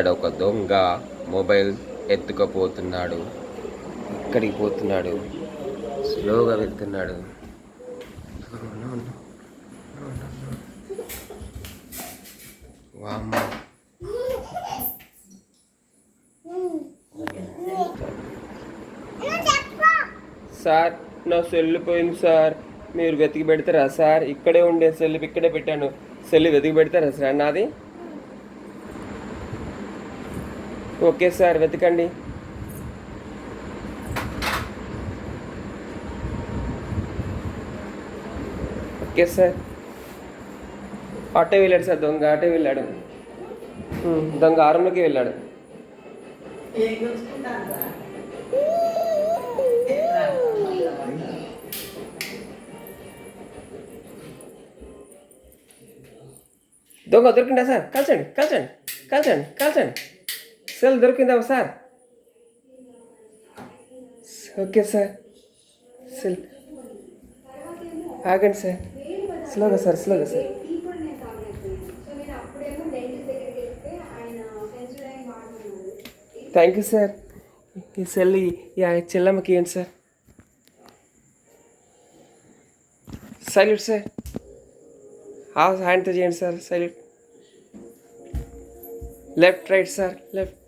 ఇక్కడ ఒక దొంగ మొబైల్ ఎత్తుకపోతున్నాడు. ఇక్కడికి పోతున్నాడు, స్లోగా వెళ్తున్నాడు. వామ్మో, సార్ నా సెల్ పోయింది సార్, మీరు వెతికి పెడతారా సార్? ఇక్కడే ఉండే సెల్ ఇక్కడే పెట్టాను, సెల్ వెతికి పెడతారా సార్ నాది? ఓకే సార్, వెతకండి. Okay sir. ఆటో వెళ్ళాడు సార్, దొంగ ఆటో వెళ్ళాడు. దొంగ ఆరంలోకి వెళ్ళాడు. దొంగ దొరికిందా సార్? కాల్చండి కాల్చండి కాల్చండి కాల్చండి. సెల్ దొరికిందా సార్? Okay sir. సెల్ ఆగండి సార్, స్లోగా సార్, స్లోగా సార్. Thank you sir. ఈ సెల్ ఈ చెల్లమ్మకి ఏంటి సార్? Salute sir. హ్యాండ్తో చేయండి sir, salute. Left right sir, left.